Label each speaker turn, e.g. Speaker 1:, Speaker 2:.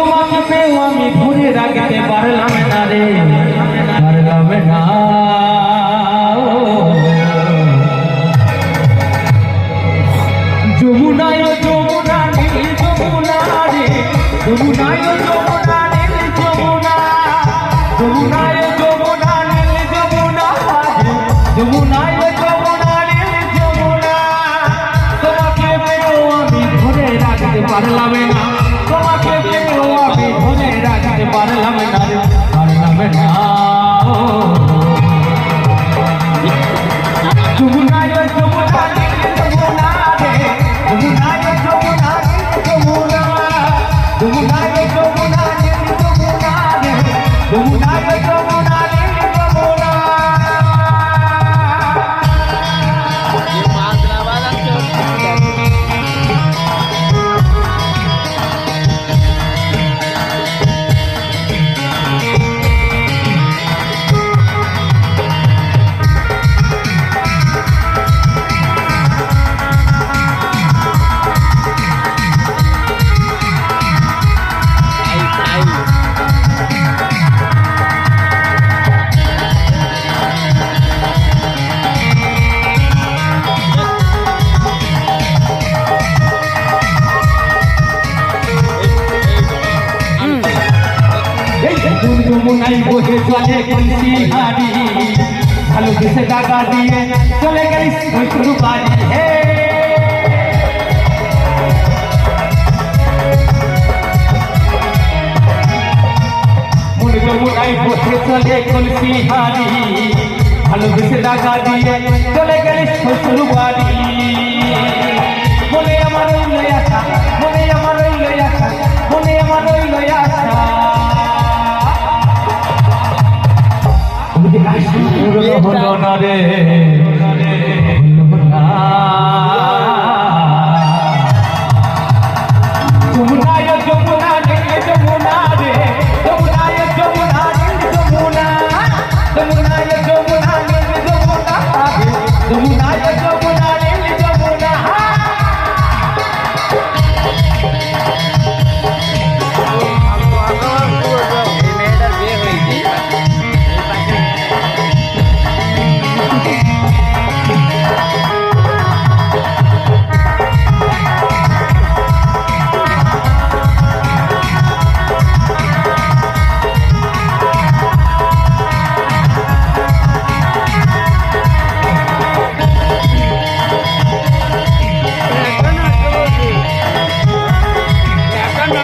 Speaker 1: তোমাকে পেও আমি ধরে রাখতে পারলাম না রে, পারলাম না। যমুনায় যমুনা নীল যমুনা রে, যমুনায় যমুনা নীল যমুনা, যমুনায় যমুনা নীল যমুনা, যমুনায় যমুনা নীল যমুনা। তোমাকে পেও আমি ধরে রাখতে পারলাম না, তোমাকে পেও আমি ধরে রাখতে পারলাম না রে, পারলাম না। যমুনায় যমুনা নীল যমুনা রে, যমুনায় যমুনা নীল যমুনা, যমুনায় যমুনা নীল যমুনা রে, যমুনায় যমুনা নীল যমুনা। যমুনায় বসে চলে কলসি হাড়ি, ভালোবেসে টাকা দিয়ে চলে গেলি শ্বশুর বাড়ি। হে মন যমুনায় বসে চলে কলসি হাড়ি, ভালোবেসে টাকা দিয়ে চলে গেলি শ্বশুর বাড়ি। মনে আমার রইল আশা, মনে আমার রইল আশা, মনে আমার রইল আশা। হলো না রে।